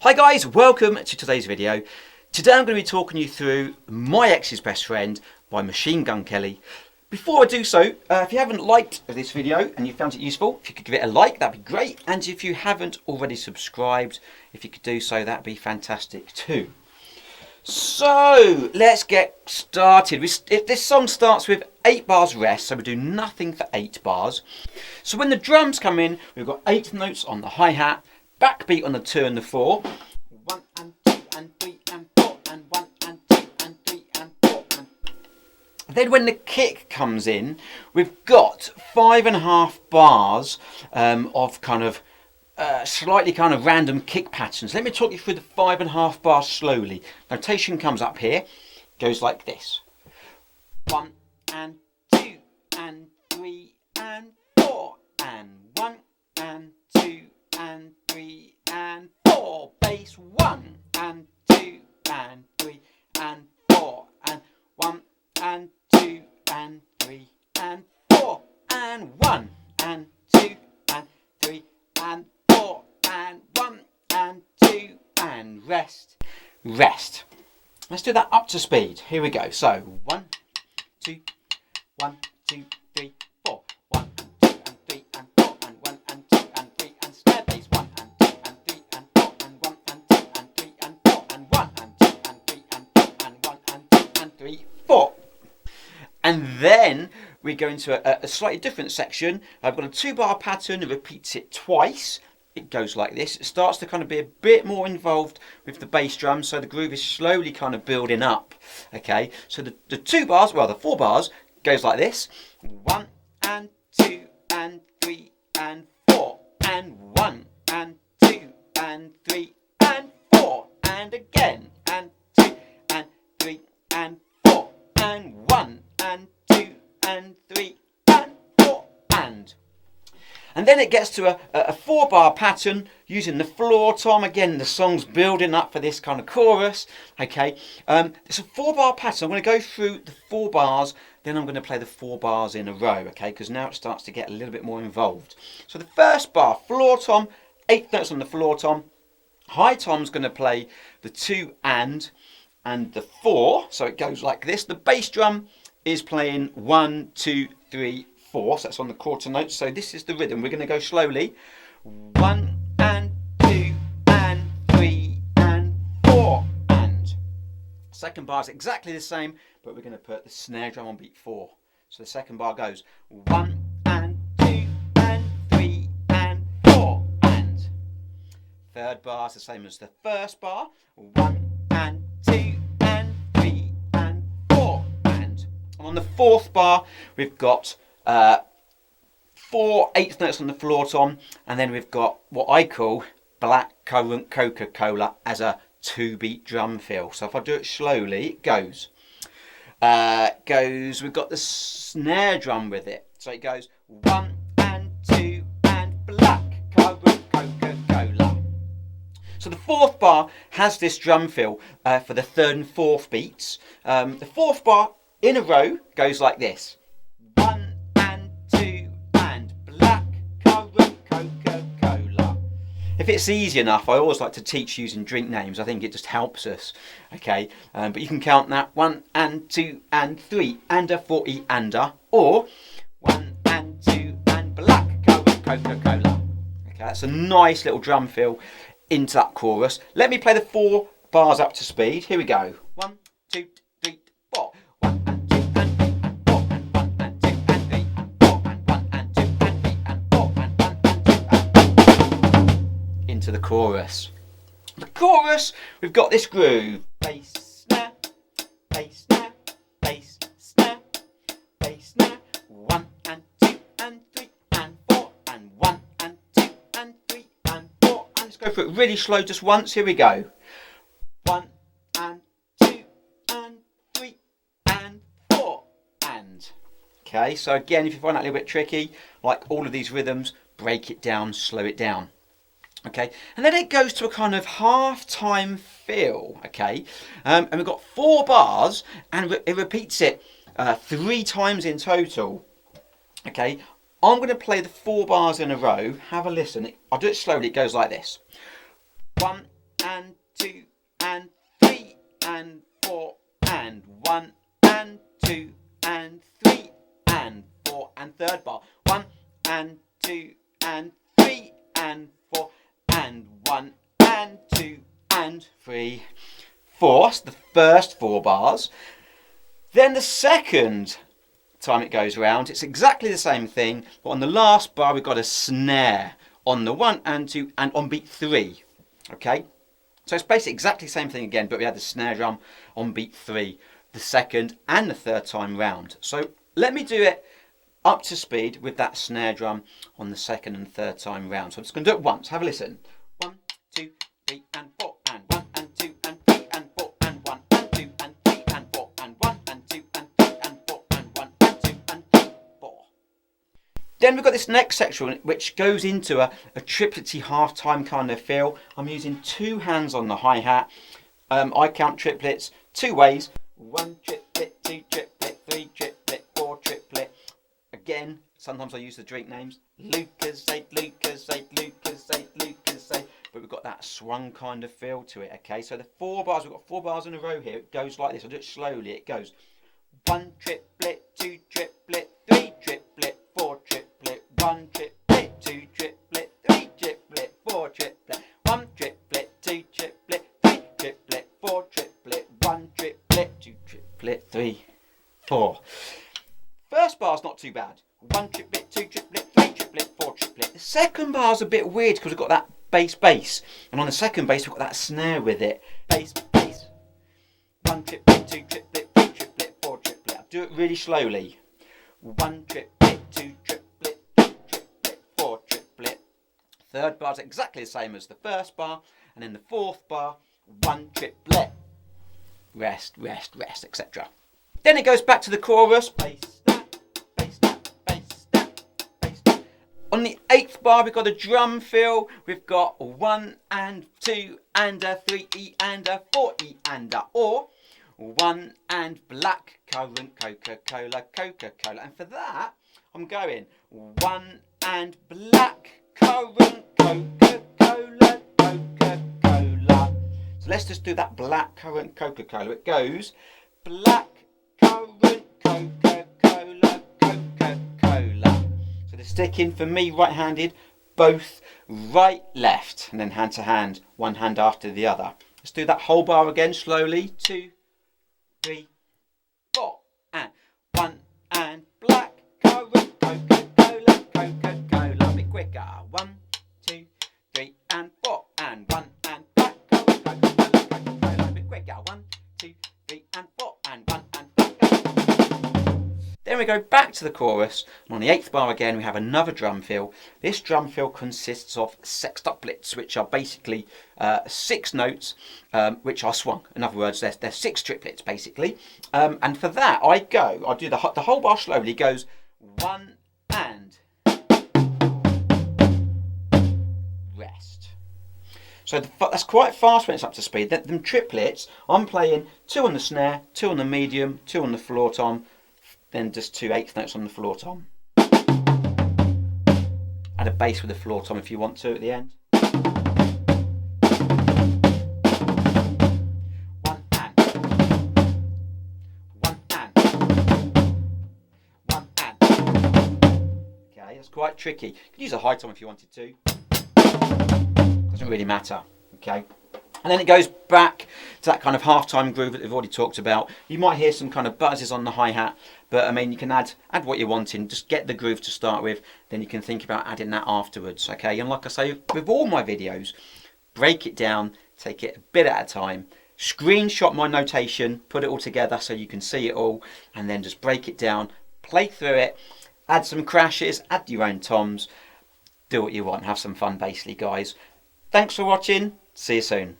Hi guys, welcome to today's video. Today I'm going to be talking you through My Ex's Best Friend by Machine Gun Kelly. Before I do so, if you haven't liked this video and you found it useful, if you could give it a like, that'd be great. And if you haven't already subscribed, if you could do so, that'd be fantastic too. So let's get started. This song starts with 8 bars rest, so we do nothing for 8 bars. So when the drums come in, we've got 8 notes on the hi-hat, backbeat on the 2 and the 4, 1 and 2 and 3 and 4 and 1 and 2 and 3 and 4. Then when the kick comes in, we've got 5.5 bars of kind of slightly kind of random kick patterns. Let me talk you through the 5.5 bars slowly. Notation comes up here, goes like this: 1 and 2 and 3 and 4 and 1 and 2 and 3 and 4. Bass 1 and 2 and 3 and 4 and 1 and 2 and 3 and 4 and 1 and 2 and 3 and 4 and 1 and 2 and rest, rest. Let's do that up to speed. Here we go. So 1, 2, 1, 2, 3, 4. 1 and 2 and 3 and 4 and 1 and 2 and 3 and snare bass 1 and 2 and 3 and 4 and 1 and 2 and 3 and 4 and 1 and 2 and 3 and 4 and 1 and 2 and 3, 4. And then we go into a slightly different section. I've got a 2-bar pattern that repeats it twice. It goes like this. It starts to kind of be a bit more involved with the bass drum, so the groove is slowly kind of building up. Okay, so the 2 bars, well, the 4 bars goes like this: 1 and 2 and 3 and 4 and 1 and 2 and 3 and 4 and again and 2 and 3 and 4 and 1 and 2 and 3 and 4 and then it gets to a 4-bar pattern using the floor tom. Again, the song's building up for this kind of chorus. Okay, it's a 4-bar pattern. I'm going to go through the 4 bars, then I'm going to play the 4 bars in a row. Okay, because now it starts to get a little bit more involved. So the first bar, floor tom, 8 notes on the floor tom. High tom's going to play the 2 and the 4. So it goes like this. The bass drum is playing 1, 2, 3, 4, so that's on the quarter notes. So this is the rhythm. We're going to go slowly: 1 and 2 and 3 and 4 and. Second bar is exactly the same, but we're going to put the snare drum on beat 4. So the second bar goes 1 and 2 and 3 and 4 and. Third bar is the same as the first bar: 1 and 2 and 3 and 4 and. And on the 4th bar, we've got 4 8th notes on the floor tom, and then we've got what I call black currant Coca-Cola as a 2-beat drum fill. So if I do it slowly, it goes. We've got the snare drum with it. So it goes 1 and 2 and black currant Coca-Cola. So the 4th bar has this drum fill for the 3rd and 4th beats. The 4th bar in a row goes like this: 1 and 2 and black currant Coca-Cola. If it's easy enough, I always like to teach using drink names. I think it just helps us. Okay, but you can count that: 1 and 2 and 3 and a 40 and a, or 1 and 2 and black currant Coca-Cola. Okay, that's a nice little drum fill into that chorus. Let me play the 4 bars up to speed. Here we go: 1, 2, 3, 4. To the chorus. The chorus, we've got this groove: bass snare, bass snare, bass snare, bass snare, 1 and 2 and 3 and 4 and 1 and 2 and 3 and 4. And let's go for it really slow just once. Here we go: 1 and 2 and 3 and 4 and. Okay, so again, if you find that a little bit tricky, like all of these rhythms, break it down, slow it down. Okay, and then it goes to a kind of half-time fill. Okay, and we've got 4 bars, and it repeats it 3 times in total. Okay, I'm going to play the 4 bars in a row. Have a listen. I'll do it slowly. It goes like this: 1 and 1 and 2 and 3 and 4 and third bar. 1 and 2 and 3 and 4 and 1 and 2 and 3, 4. That's the first 4 bars. Then the second time it goes around, it's exactly the same thing, but on the last bar we've got a snare on the 1 and 2 and on beat 3. Okay, so it's basically exactly the same thing again, but we had the snare drum on beat 3 the second and the third time round. So let me do it up to speed with that snare drum on the second and third time round. So I'm just going to do it once. Have a listen. 1, 2, 3 and 4 and 1 and 2 and 3 and 4 and 1 and 2 and 3 and 4 and 1 and 2 and 3 and 4 and 1 and 2 and 3, 4. Then we've got this next section which goes into a triplety half-time kind of feel. I'm using 2 hands on the hi-hat. I count triplets 2 ways. 1 triplet, 2 triplet, 3 triplet, 4 triplet. Again, sometimes I use the drink names. Lucasade, Lucasade, Lucasade, Lucasade. But we've got that swung kind of feel to it, okay? So the 4 bars, we've got 4 bars in a row here. It goes like this. I'll do it slowly. It goes 1 triplet, 2 triplet, 3 triplet, 4 triplet, 1 triplet, 2 triplet, 3 triplet, 4 triplet, 1 triplet, 2 triplet, 3 triplet, 4 triplet, 1 triplet, 2 triplet, 3, 4. First bar's not too bad. 1 triplet, 2 triplet, 3 triplet, 4 triplet. The second bar's a bit weird because we've got that bass. And on the second bass, we've got that snare with it. Bass. 1 triplet, 2 triplet, 3 triplet, 4 triplet. I'll do it really slowly. 1 triplet, 2 triplet, 3 triplet, 4 triplet. Third bar's exactly the same as the first bar. And in the fourth bar, 1 triplet. Rest, rest, rest, etc. Then it goes back to the chorus. Bass, snap, bass, snap, bass, snap, bass, snap. On the 8th bar, we've got a drum fill. We've got 1 and 2 and a 3 E and a 4 E and a or 1 and black currant Coca-Cola, Coca-Cola. And for that, I'm going 1 and black currant Coca-Cola, Coca-Cola. So let's just do that black currant Coca-Cola. It goes black currant Coca-Cola, Coca-Cola. So the sticking for me right-handed, both right, left, and then hand to hand, one hand after the other. Let's do that whole bar again slowly. 2, 3, 4, and 1 and black currant Coca-Cola, Coca-Cola. A bit quicker. 1, 2, 3, and 4, and 1 and black currant Coca-Cola, Coca-Cola. A bit quicker. 1, 2, 3, and 4, and 1 and black Coca-Cola. Then we go back to the chorus, and on the 8th bar again we have another drum fill. This drum fill consists of sextuplets, which are basically 6 notes which are swung. In other words, they're 6 triplets basically. And for that I'll do the whole bar slowly. It goes 1 and rest. So that's quite fast when it's up to speed. Them triplets, I'm playing 2 on the snare, 2 on the medium, 2 on the floor tom, then just 2 8th notes on the floor tom. Add a bass with the floor tom if you want to at the end. 1 and 1 and 1 and. Okay, that's quite tricky. You could use a high tom if you wanted to. Doesn't really matter. Okay. And then it goes back to that kind of half-time groove that we've already talked about. You might hear some kind of buzzes on the hi-hat, but I mean, you can add what you want in. Just get the groove to start with, then you can think about adding that afterwards, okay? And like I say, with all my videos, break it down, take it a bit at a time, screenshot my notation, put it all together so you can see it all, and then just break it down, play through it, add some crashes, add your own toms, do what you want, have some fun basically, guys. Thanks for watching, see you soon.